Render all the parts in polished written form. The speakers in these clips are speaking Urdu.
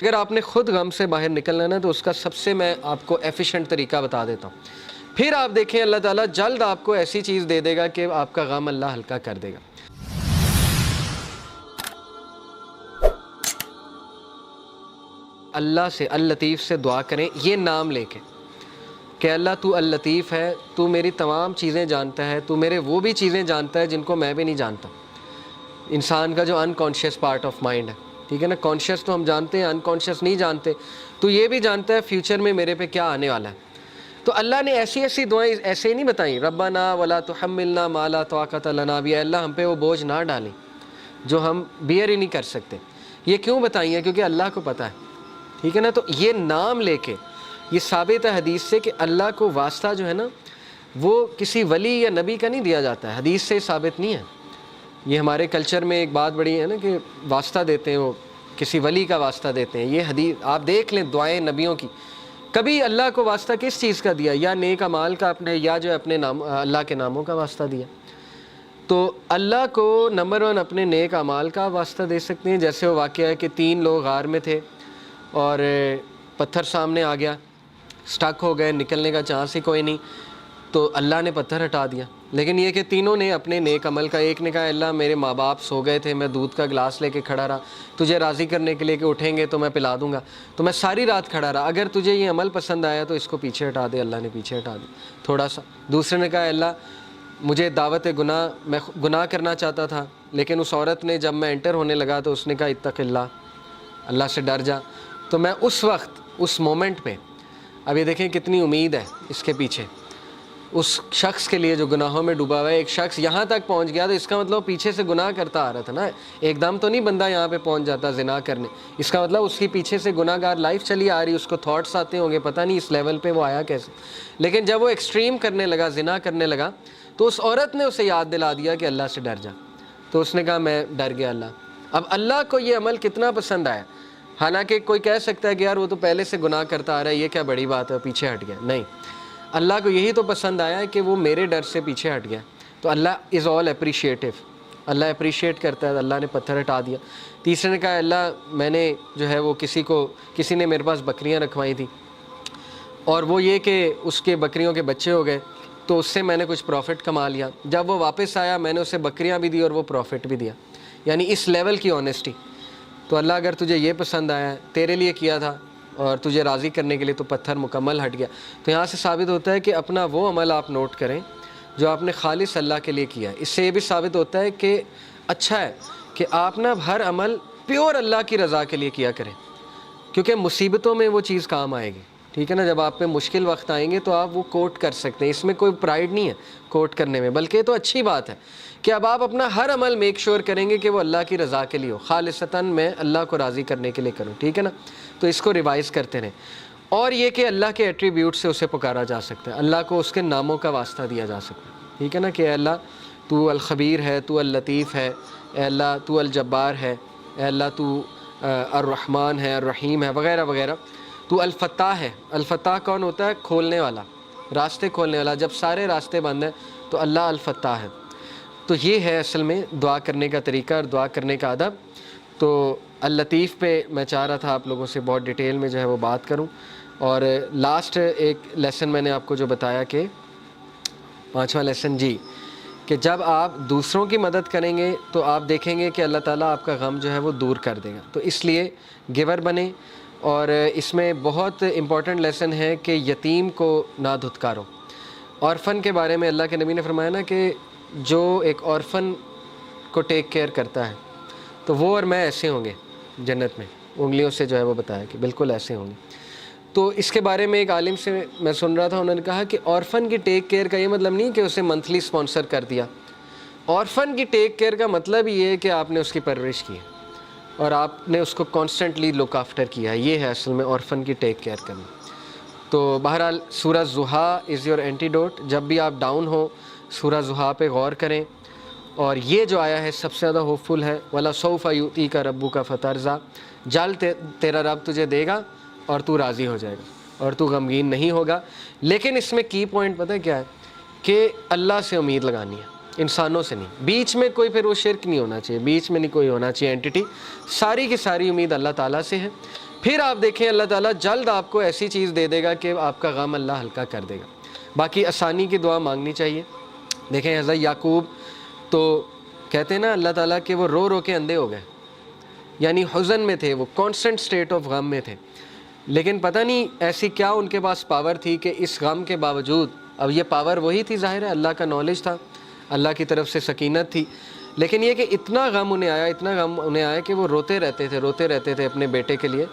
اگر آپ نے خود غم سے باہر نکلنا ہے نا تو اس کا سب سے میں آپ کو ایفیشینٹ طریقہ بتا دیتا ہوں. پھر آپ دیکھیں اللہ تعالیٰ جلد آپ کو ایسی چیز دے دے گا کہ آپ کا غم اللہ ہلکا کر دے گا. اللہ سے اللطیف سے دعا کریں یہ نام لے کے کہ اللہ تو اللطیف ہے، تو میری تمام چیزیں جانتا ہے، تو میرے وہ بھی چیزیں جانتا ہے جن کو میں بھی نہیں جانتا. انسان کا جو انکانشیس پارٹ آف مائنڈ ہے، ٹھیک ہے نا، کانشیس تو ہم جانتے ہیں، انکانشیس نہیں جانتے. تو یہ بھی جانتا ہے فیوچر میں میرے پہ کیا آنے والا ہے. تو اللہ نے ایسی ایسی دعائیں ایسے ہی نہیں بتائیں، ربنا ولا تحملنا ما لا طاقت لنا بہ، اللہ ہم پہ وہ بوجھ نہ ڈالیں جو ہم بیئر ہی نہیں کر سکتے. یہ کیوں بتائیں ہیں؟ کیونکہ اللہ کو پتہ ہے، ٹھیک ہے نا. تو یہ نام لے کے یہ ثابت ہے حدیث سے کہ اللہ کو واسطہ جو ہے نا وہ کسی ولی یا نبی کا نہیں دیا جاتا ہے، حدیث سے ثابت نہیں ہے. یہ ہمارے کلچر میں ایک بات بڑی ہے نا کہ واسطہ دیتے ہیں، وہ کسی ولی کا واسطہ دیتے ہیں. یہ حدیث آپ دیکھ لیں دعائیں نبیوں کی، کبھی اللہ کو واسطہ کس چیز کا دیا؟ یا نیک اعمال کا اپنے، یا جو اپنے نام اللہ کے ناموں کا واسطہ دیا. تو اللہ کو نمبر 1 اپنے نیک اعمال کا واسطہ دے سکتے ہیں. جیسے وہ واقعہ ہے کہ 3 لوگ غار میں تھے اور پتھر سامنے آ گیا، سٹک ہو گئے، نکلنے کا چانس ہی کوئی نہیں، تو اللہ نے پتھر ہٹا دیا. لیکن یہ کہ تینوں نے اپنے نیک عمل کا، ایک نے کہا اللہ میرے ماں باپ سو گئے تھے، میں دودھ کا گلاس لے کے کھڑا رہا تجھے راضی کرنے کے لیے کہ اٹھیں گے تو میں پلا دوں گا، تو میں ساری رات کھڑا رہا، اگر تجھے یہ عمل پسند آیا تو اس کو پیچھے ہٹا دے. اللہ نے پیچھے ہٹا دیا تھوڑا سا. دوسرے نے کہا اللہ مجھے دعوت گناہ، میں گناہ کرنا چاہتا تھا، لیکن اس عورت نے جب میں انٹر ہونے لگا تو اس نے کہا اتق اللہ، اللہ سے ڈر جا. تو میں اس وقت، اس مومنٹ پہ، اب یہ دیکھیں کتنی امید ہے اس کے پیچھے، اس شخص کے لیے جو گناہوں میں ڈوبا ہوا ہے. ایک شخص یہاں تک پہنچ گیا تو اس کا مطلب پیچھے سے گناہ کرتا آ رہا تھا نا. ایک دم تو نہیں بندہ یہاں پہ پہنچ جاتا زنا کرنے، اس کا مطلب اس کی پیچھے سے گناہ گار لائف چلی آ رہی، اس کو تھاٹس آتے ہوں گے، پتہ نہیں اس لیول پہ وہ آیا کیسے. لیکن جب وہ ایکسٹریم کرنے لگا، زنا کرنے لگا، تو اس عورت نے اسے یاد دلا دیا کہ اللہ سے ڈر جا. تو اس نے کہا میں ڈر گیا اللہ. اب اللہ کو یہ عمل کتنا پسند آیا. حالانکہ کوئی کہہ سکتا ہے کہ یار وہ تو پہلے سے گناہ کرتا آ رہا ہے، یہ کیا بڑی بات ہے، پیچھے ہٹ گیا. نہیں، اللہ کو یہی تو پسند آیا ہے کہ وہ میرے ڈر سے پیچھے ہٹ گیا. تو اللہ از آل اپریشیٹو، اللہ اپریشیٹ کرتا ہے. اللہ نے پتھر ہٹا دیا. تیسرے نے کہا اللہ میں نے جو ہے وہ کسی نے میرے پاس بکریاں رکھوائی تھیں، اور وہ یہ کہ اس کے بکریوں کے بچے ہو گئے، تو اس سے میں نے کچھ پروفٹ کما لیا. جب وہ واپس آیا میں نے اسے بکریاں بھی دی اور وہ پروفٹ بھی دیا. یعنی اس لیول کی آنیسٹی. تو اللہ اگر تجھے یہ پسند آیا ہے، تیرے لیے کیا تھا اور تجھے راضی کرنے کے لیے، تو پتھر مکمل ہٹ گیا. تو یہاں سے ثابت ہوتا ہے کہ اپنا وہ عمل آپ نوٹ کریں جو آپ نے خالص اللہ کے لیے کیا. اس سے یہ بھی ثابت ہوتا ہے کہ اچھا ہے کہ آپ نا ہر عمل پیور اللہ کی رضا کے لیے کیا کریں، کیونکہ مصیبتوں میں وہ چیز کام آئے گی. ٹھیک ہے نا، جب آپ پہ مشکل وقت آئیں گے تو آپ وہ کوٹ کر سکتے ہیں. اس میں کوئی پرائیڈ نہیں ہے کوٹ کرنے میں، بلکہ یہ تو اچھی بات ہے کہ اب آپ اپنا ہر عمل میک شور کریں گے کہ وہ اللہ کی رضا کے لیے ہو، خالصتاً میں اللہ کو راضی کرنے کے لیے کروں. ٹھیک ہے نا. تو اس کو ریوائز کرتے رہیں. اور یہ کہ اللہ کے ایٹریبیوٹ سے اسے پکارا جا سکتا ہے، اللہ کو اس کے ناموں کا واسطہ دیا جا سکتا ہے. ٹھیک ہے نا، کہ اے اللہ تو الخبیر ہے، تو اللطیف ہے، اے اللہ تو الجبار ہے، اے اللہ تو الرحمن ہے، الرحیم ہے، وغیرہ وغیرہ. تو الفتاح ہے. الفتاح کون ہوتا ہے؟ کھولنے والا، راستے کھولنے والا. جب سارے راستے بند ہیں تو اللہ الفتاح ہے. تو یہ ہے اصل میں دعا کرنے کا طریقہ اور دعا کرنے کا ادب. تو اللطیف پہ میں چاہ رہا تھا آپ لوگوں سے بہت ڈیٹیل میں جو ہے وہ بات کروں. اور لاسٹ ایک لیسن میں نے آپ کو جو بتایا کہ 5واں لیسن جی، کہ جب آپ دوسروں کی مدد کریں گے تو آپ دیکھیں گے کہ اللہ تعالیٰ آپ کا غم جو ہے وہ دور کر دے گا. تو اس لیے گیور بنیں. اور اس میں بہت امپورٹنٹ لیسن ہے کہ یتیم کو نہ دھتکارو. اورفن کے بارے میں اللہ کے نبی نے فرمایا نا کہ جو ایک اورفن کو ٹیک کیئر کرتا ہے تو وہ اور میں ایسے ہوں گے جنت میں. انگلیوں سے جو ہے وہ بتایا کہ بالکل ایسے ہوں گے. تو اس کے بارے میں ایک عالم سے میں سن رہا تھا، انہوں نے کہا کہ اورفن کی ٹیک کیئر کا یہ مطلب نہیں کہ اسے منتھلی اسپانسر کر دیا. اورفن کی ٹیک کیئر کا مطلب یہ ہے کہ آپ نے اس کی پرورش کی ہے اور آپ نے اس کو کانسٹنٹلی لک آفٹر کیا ہے. یہ ہے اصل میں اورفن کی ٹیک کیئر کرنا. تو بہرحال سورہ ضحیٰ از یور اینٹیڈوٹ. جب بھی آپ ڈاؤن ہو سورہ ضحیٰ پہ غور کریں. اور یہ جو آیا ہے سب سے زیادہ ہوپ فل ہے، وَلَسَوْفَ يُؤْتِيكَ رَبُّكَ فَتَرْضَىٰ. جلد تیرا رب تجھے دے گا اور تو راضی ہو جائے گا اور تو غمگین نہیں ہوگا. لیکن اس میں کی پوائنٹ پتہ ہے کیا ہے؟ کہ اللہ سے امید لگانی ہے، انسانوں سے نہیں. بیچ میں کوئی پھر وہ شرک نہیں ہونا چاہیے، بیچ میں نہیں کوئی ہونا چاہیے اینٹی. ساری کی ساری امید اللہ تعالیٰ سے ہے. پھر آپ دیکھیں اللہ تعالیٰ جلد آپ کو ایسی چیز دے دے گا کہ آپ کا غم اللہ ہلکا کر دے گا۔ باقی آسانی کی دعا مانگنی چاہیے۔ دیکھیں حضرت یعقوب تو کہتے ہیں نا اللہ تعالیٰ کہ وہ رو رو کے اندھے ہو گئے، یعنی حزن میں تھے، وہ کانسٹنٹ سٹیٹ آف غم میں تھے، لیکن پتہ نہیں ایسی کیا ان کے پاس پاور تھی کہ اس غم کے باوجود، اب یہ پاور وہی تھی ظاہر ہے، اللہ کا نالج تھا، اللہ کی طرف سے سکینت تھی، لیکن یہ کہ اتنا غم انہیں آیا کہ وہ روتے رہتے تھے اپنے بیٹے کے لیے،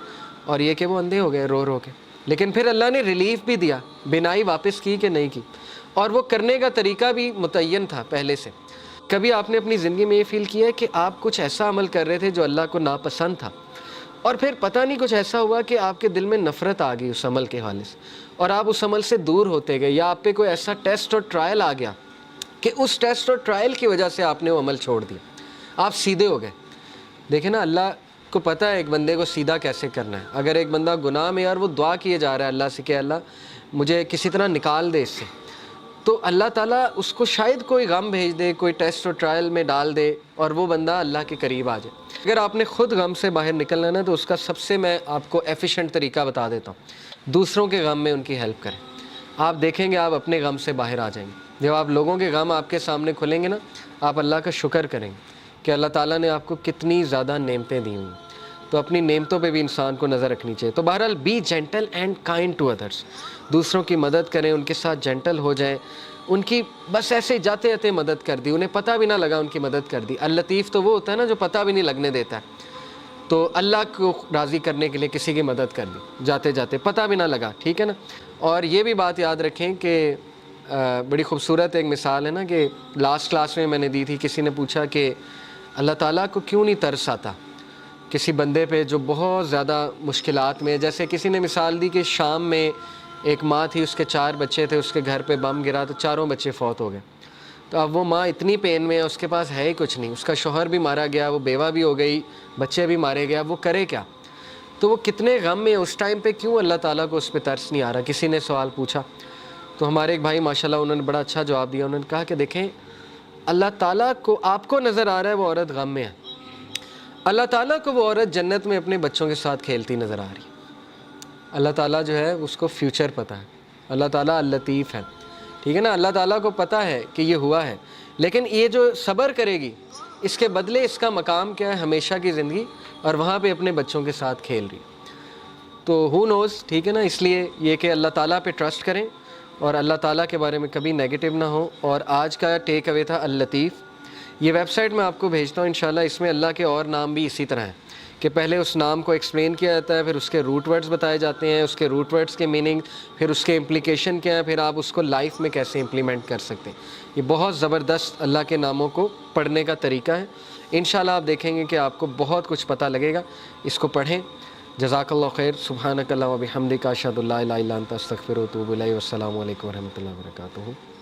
اور یہ کہ وہ اندھے ہو گئے رو رو کے۔ لیکن پھر اللہ نے ریلیف بھی دیا، بینائی واپس کی کہ نہیں کی، اور وہ کرنے کا طریقہ بھی متعین تھا پہلے سے۔ کبھی آپ نے اپنی زندگی میں یہ فیل کیا ہے کہ آپ کچھ ایسا عمل کر رہے تھے جو اللہ کو ناپسند تھا، اور پھر پتہ نہیں کچھ ایسا ہوا کہ آپ کے دل میں نفرت آ گئی اس عمل کے حوالے سے، اور آپ اس عمل سے دور ہوتے گئے، یا آپ پہ کوئی ایسا ٹیسٹ اور ٹرائل آ گیا کہ اس ٹیسٹ اور ٹرائل کی وجہ سے آپ نے وہ عمل چھوڑ دیا، آپ سیدھے ہو گئے۔ دیکھیں نا اللہ کو پتہ ہے ایک بندے کو سیدھا کیسے کرنا ہے۔ اگر ایک بندہ گناہ میں اور وہ دعا کیے جا رہا ہے اللہ سے کہ اللہ مجھے کسی طرح نکال دے اس سے، تو اللہ تعالیٰ اس کو شاید کوئی غم بھیج دے، کوئی ٹیسٹ اور ٹرائل میں ڈال دے، اور وہ بندہ اللہ کے قریب آ جائے۔ اگر آپ نے خود غم سے باہر نکلنا ہے نا، تو اس کا سب سے میں آپ کو ایفیشینٹ طریقہ بتا دیتا ہوں، دوسروں کے غم میں ان کی ہیلپ کریں۔ آپ دیکھیں گے آپ اپنے غم سے باہر آ جائیں گے۔ جب آپ لوگوں کے غم آپ کے سامنے کھلیں گے نا، آپ اللہ کا شکر کریں گے کہ اللہ تعالیٰ نے آپ کو کتنی زیادہ نعمتیں دی ہوئی، تو اپنی نعمتوں پہ بھی انسان کو نظر رکھنی چاہیے۔ تو بہرحال be gentle and kind to others, دوسروں کی مدد کریں، ان کے ساتھ جینٹل ہو جائیں، ان کی بس ایسے جاتے جاتے مدد کر دی، انہیں پتہ بھی نہ لگا ان کی مدد کر دی۔ اللطیف تو وہ ہوتا ہے نا جو پتہ بھی نہیں لگنے دیتا ہے، تو اللہ کو راضی کرنے کے لیے کسی کی مدد کر دی جاتے جاتے، پتہ بھی نہ لگا، ٹھیک ہے نا۔ اور یہ بھی بات یاد رکھیں کہ بڑی خوبصورت ایک مثال ہے نا کہ لاسٹ کلاس میں نے دی تھی، کسی نے پوچھا کہ اللہ تعالیٰ کو کیوں نہیں ترس آتا کسی بندے پہ جو بہت زیادہ مشکلات میں، جیسے کسی نے مثال دی کہ شام میں ایک ماں تھی، اس کے 4 بچے تھے، اس کے گھر پہ بم گرا تو چاروں بچے فوت ہو گئے، تو اب وہ ماں اتنی پین میں ہے، اس کے پاس ہے ہی کچھ نہیں، اس کا شوہر بھی مارا گیا، وہ بیوہ بھی ہو گئی، بچے بھی مارے گیا، وہ کرے کیا؟ تو وہ کتنے غم میں اس ٹائم پہ، کیوں اللہ تعالیٰ کو اس پہ ترس نہیں آ رہا؟ کسی نے سوال پوچھا تو ہمارے ایک بھائی ماشاءاللہ انہوں نے بڑا اچھا جواب دیا، انہوں نے کہا کہ دیکھیں اللہ تعالیٰ کو، آپ کو نظر آ رہا ہے وہ عورت غم میں ہے، اللہ تعالیٰ کو وہ عورت جنت میں اپنے بچوں کے ساتھ کھیلتی نظر آ رہی۔ اللہ تعالیٰ جو ہے اس کو فیوچر پتہ ہے، اللہ تعالیٰ اللطیف ہے، ٹھیک ہے نا، اللہ تعالیٰ کو پتہ ہے کہ یہ ہوا ہے، لیکن یہ جو صبر کرے گی اس کے بدلے اس کا مقام کیا ہے؟ ہمیشہ کی زندگی، اور وہاں پہ اپنے بچوں کے ساتھ کھیل رہی۔ تو ہو نوز، ٹھیک ہے نا، اس لیے یہ کہ اللہ تعالیٰ پہ ٹرسٹ کریں اور اللہ تعالیٰ کے بارے میں کبھی نیگیٹو نہ ہو۔ اور آج کا ٹیک اوے تھا اللطیف، یہ ویب سائٹ میں آپ کو بھیجتا ہوں انشاءاللہ، اس میں اللہ کے اور نام بھی اسی طرح ہیں کہ پہلے اس نام کو ایکسپلین کیا جاتا ہے، پھر اس کے روٹ ورڈز بتائے جاتے ہیں، اس کے روٹ ورڈز کے میننگ، پھر اس کے امپلیکیشن کیا ہے، پھر آپ اس کو لائف میں کیسے امپلیمنٹ کر سکتے ہیں۔ یہ بہت زبردست اللہ کے ناموں کو پڑھنے کا طریقہ ہے، انشاءاللہ آپ دیکھیں گے کہ آپ کو بہت کچھ پتہ لگے گا، اس کو پڑھیں۔ جزاک اللہ خیر، سبحانک اللہم و بحمدک، اشہد ان لا الہ الا انت، استغفرک و اتوب الیک، والسلام علیکم و رحمۃ اللہ وبرکاتہ۔